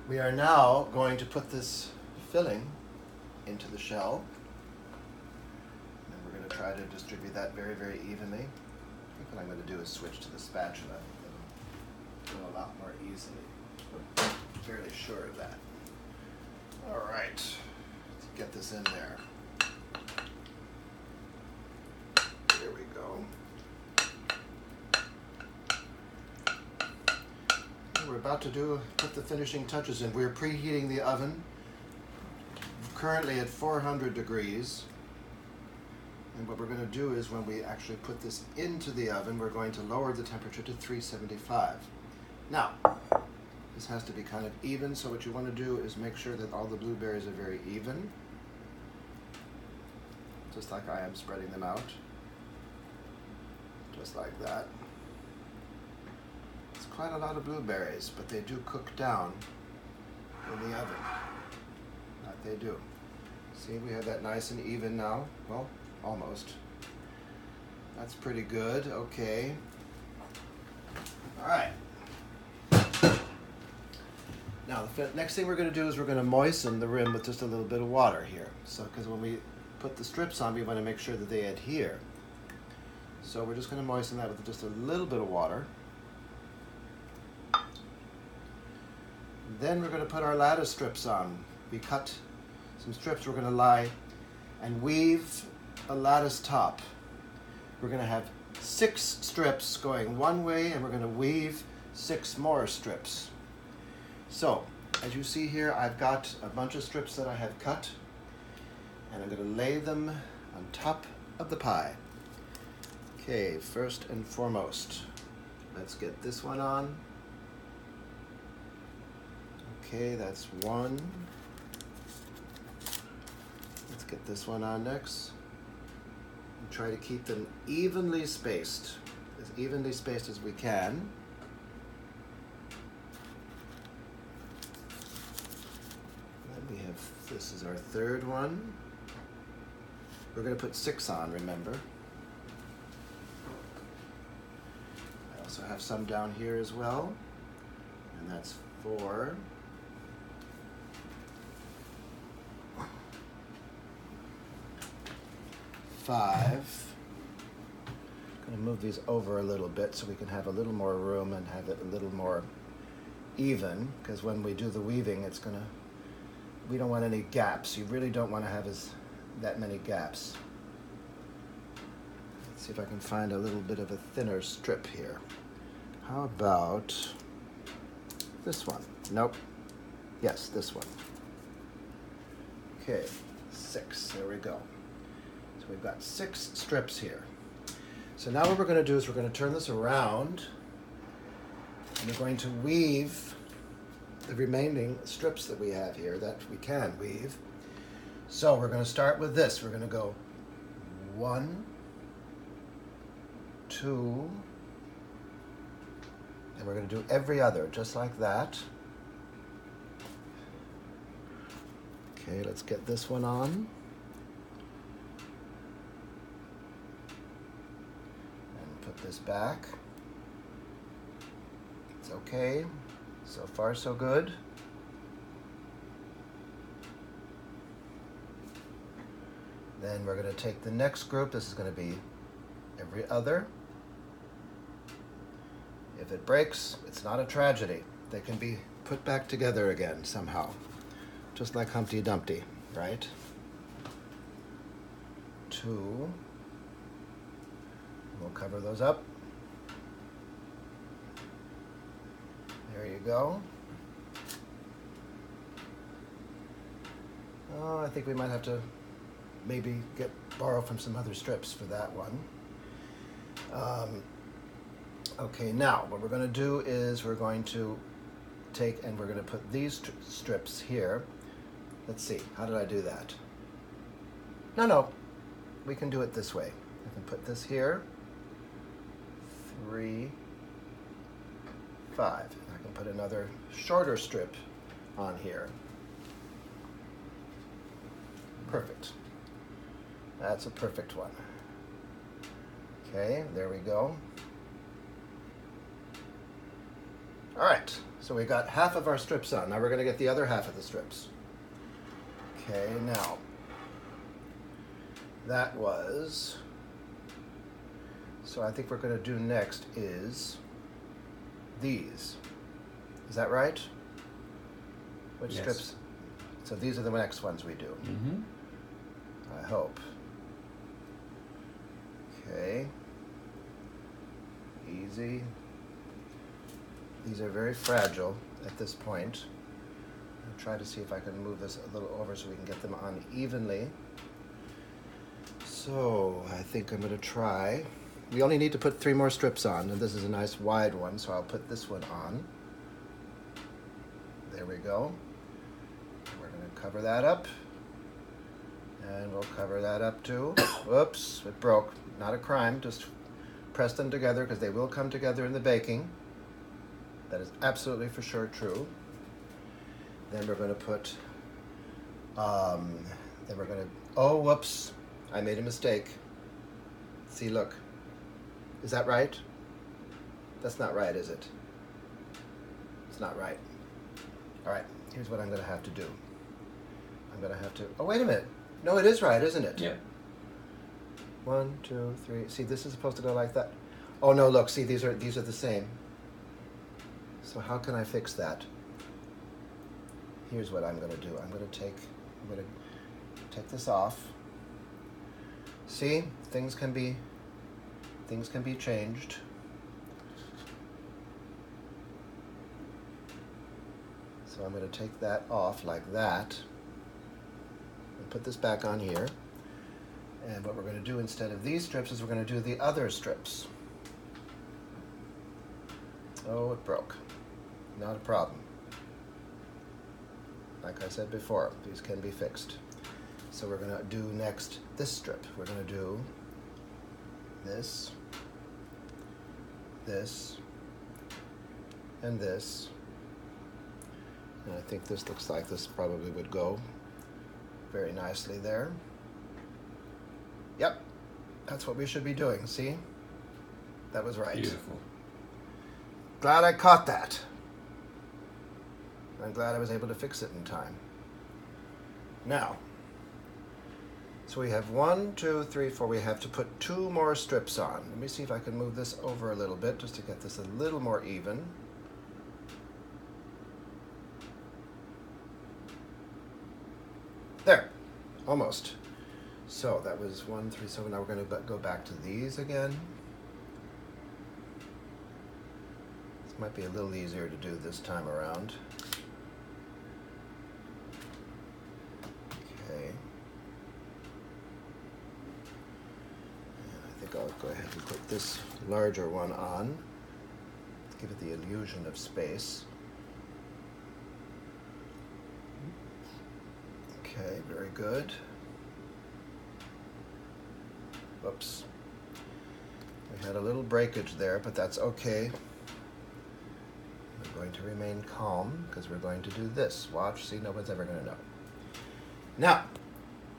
We are now going to put this filling into the shell. And we're going to try to distribute that very, very evenly. I think what I'm going to do is switch to the spatula. It'll go a lot more easily. I'm fairly sure of that. All right, let's get this in there. There we go. We're about to put the finishing touches in. We're preheating the oven, currently at 400 degrees. And what we're going to do is when we actually put this into the oven, we're going to lower the temperature to 375. Now, this has to be kind of even, so what you want to do is make sure that all the blueberries are very even, just like I am spreading them out, just like that. It's quite a lot of blueberries, but they do cook down in the oven. That they do. See, we have that nice and even now. Well, almost. That's pretty good. Okay. All right. Now, the next thing we're going to do is we're going to moisten the rim with just a little bit of water here. So, because when we put the strips on, we want to make sure that they adhere. So we're just going to moisten that with just a little bit of water. Then we're going to put our lattice strips on. We cut some strips. We're going to lie and weave a lattice top. We're going to have 6 strips going one way, and we're going to weave 6 more strips. So, as you see here, I've got a bunch of strips that I have cut, and I'm going to lay them on top of the pie. Okay, first and foremost, let's get this one on. Okay, that's one. Let's get this one on next. And try to keep them evenly spaced as we can. Then we have, this is our third one. We're going to put 6 on, remember. I also have some down here as well, and that's 4. 5. I'm going to move these over a little bit so we can have a little more room and have it a little more even, because when we do the weaving, we don't want any gaps. You really don't want to have that many gaps. Let's see if I can find a little bit of a thinner strip here. How about this one? Nope. Yes, this one. Okay, 6. There we go. So we've got 6 strips here. So now what we're going to do is we're going to turn this around, and we're going to weave the remaining strips that we have here that we can weave. So we're going to start with this. We're going to go 1, 2, and we're going to do every other just like that. Okay, let's get this one on. Put this back. It's okay. So far, so good. Then we're going to take the next group. This is going to be every other. If it breaks, it's not a tragedy. They can be put back together again somehow. Just like Humpty Dumpty, right? 2. We'll cover those up. There you go. Oh, I think we might have to maybe borrow from some other strips for that one. Okay, now what we're going to do is we're going to take and we're going to put these strips here. Let's see, how did I do that? No, we can do it this way. I can put this here. 3, 5. I can put another shorter strip on here. Perfect. That's a perfect one. Okay, there we go. All right, so we got half of our strips on. Now we're going to get the other half of the strips. Okay, now that was, so I think we're going to do next is these. Is that right? Which Yes. strips? So these are the next ones we do. Mm-hmm. I hope. Okay. Easy. These are very fragile at this point. I'll try to see if I can move this a little over so we can get them on evenly. So I think I'm going to try. We only need to put 3 more strips on, and this is a nice wide one, so I'll put this one on. There we go. We're going to cover that up. And we'll cover that up too. Whoops, it broke. Not a crime, just press them together because they will come together in the baking. That is absolutely for sure true. Then we're going to put, oh, whoops, I made a mistake. See, look. Is that right? That's not right, is it? It's not right. All right, here's what I'm going to have to do. I'm going to have to, oh, wait a minute. No, it is right, isn't it? Yeah. 1, 2, 3. See, this is supposed to go like that. Oh no, look, see, these are the same. So how can I fix that? Here's what I'm going to do. I'm going to take this off. See, things can be changed. So I'm going to take that off like that. And put this back on here. And what we're going to do instead of these strips is we're going to do the other strips. Oh, it broke. Not a problem. Like I said before, these can be fixed. So we're going to do next this strip. We're going to do this, this, and this. And I think this looks like this probably would go very nicely there. Yep, that's what we should be doing, see? That was right. Beautiful. Glad I caught that. I'm glad I was able to fix it in time. Now, so we have 1, 2, 3, 4. We have to put 2 more strips on. Let me see if I can move this over a little bit just to get this a little more even. There, almost. So that was 1, 3, so now we're going to go back to these again. This might be a little easier to do this time around. Okay. And I think I'll go ahead and put this larger one on. Let's give it the illusion of space. Okay, very good. Whoops. We had a little breakage there, but that's okay. We're going to remain calm because we're going to do this. Watch, see, no one's ever going to know. Now,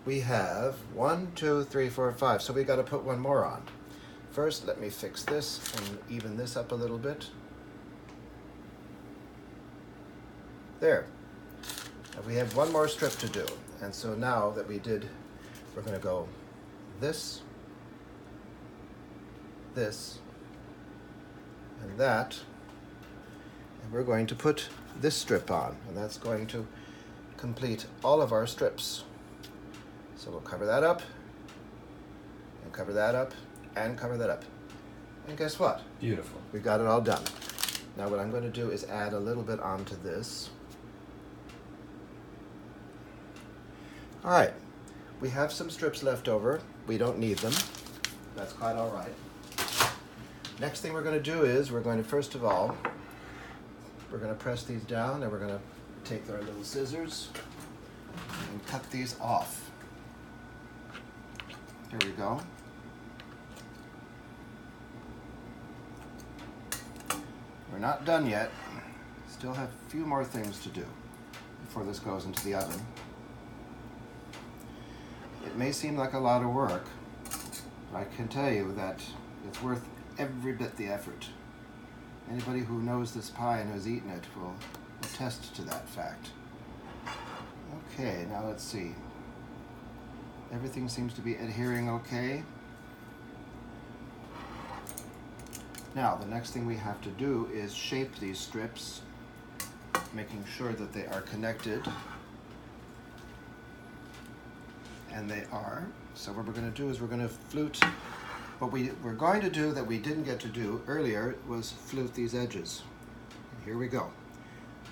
we have 1, 2, 3, 4, 5. So we've got to put 1 more on. First, let me fix this and even this up a little bit. There. Now we have 1 more strip to do. And so now that we did, we're going to go this, this, and that. And we're going to put this strip on. And that's going to complete all of our strips. So we'll cover that up, and cover that up, and cover that up. And guess what? Beautiful. We got it all done. Now what I'm going to do is add a little bit onto this. All right, we have some strips left over. We don't need them. That's quite all right. Next thing we're going to do is we're going to, first of all, we're going to press these down and we're going to take our little scissors and cut these off. Here we go. We're not done yet. Still have a few more things to do before this goes into the oven. It may seem like a lot of work, but I can tell you that it's worth every bit the effort. Anybody who knows this pie and has eaten it will attest to that fact. Okay, now let's see. Everything seems to be adhering okay. Now, the next thing we have to do is shape these strips, making sure that they are connected. And they are. So what we're going to do is we're going to flute. What we're going to do that we didn't get to do earlier was flute these edges. And here we go.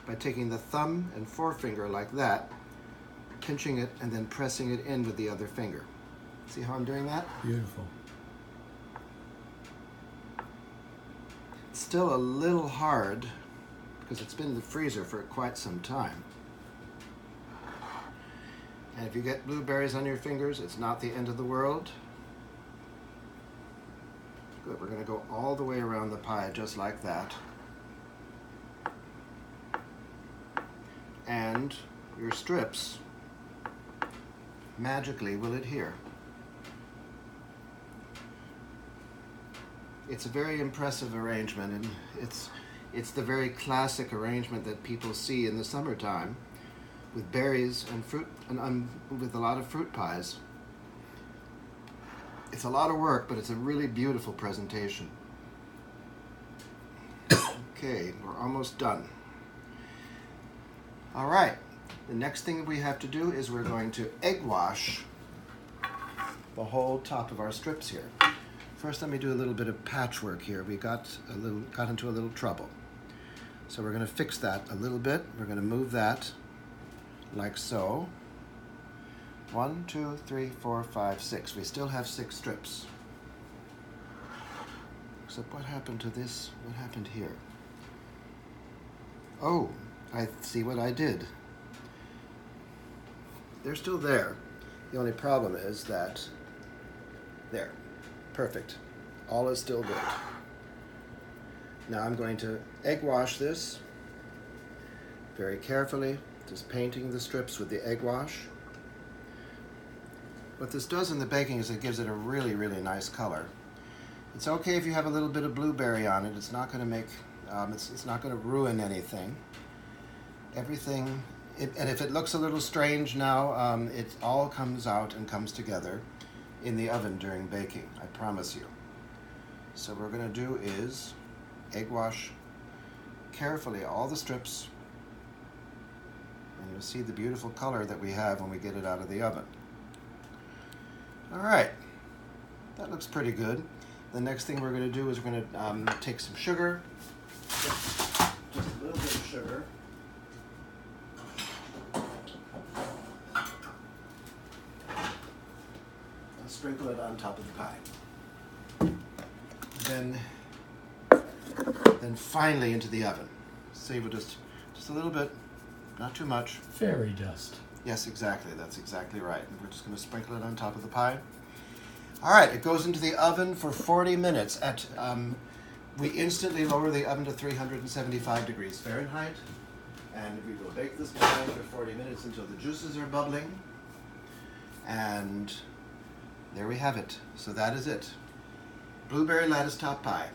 By taking the thumb and forefinger like that, pinching it and then pressing it in with the other finger. See how I'm doing that? Beautiful. It's still a little hard because it's been in the freezer for quite some time. And if you get blueberries on your fingers, it's not the end of the world. Good, we're going to go all the way around the pie just like that. And your strips magically will adhere. It's a very impressive arrangement, and it's the very classic arrangement that people see in the summertime with berries and fruit, and with a lot of fruit pies. It's a lot of work, but it's a really beautiful presentation. Okay, we're almost done. All right, the next thing we have to do is we're going to egg wash the whole top of our strips here. First, let me do a little bit of patchwork here. We got into a little trouble. So we're going to fix that a little bit. We're going to move that like so. 1, 2, 3, 4, 5, 6. We still have 6 strips. Except what happened to this? What happened here? Oh, I see what I did. They're still there. The only problem is that, there, perfect. All is still good. Now I'm going to egg wash this very carefully, just painting the strips with the egg wash. What this does in the baking is it gives it a really, really nice color. It's okay if you have a little bit of blueberry on it. It's not going to make, it's not going to ruin anything. Everything, and if it looks a little strange now, it all comes out and comes together in the oven during baking, I promise you. So what we're going to do is egg wash carefully all the strips, and you'll see the beautiful color that we have when we get it out of the oven. All right, that looks pretty good. The next thing we're going to do is we're going to take some sugar, just a little bit of sugar. And sprinkle it on top of the pie. Then finally into the oven. See, we'll just a little bit, not too much. Fairy dust. Yes, exactly. That's exactly right. And we're just going to sprinkle it on top of the pie. All right, it goes into the oven for 40 minutes. We instantly lower the oven to 375 degrees Fahrenheit. And we will bake this pie for 40 minutes until the juices are bubbling. And there we have it. So that is it. Blueberry lattice top pie.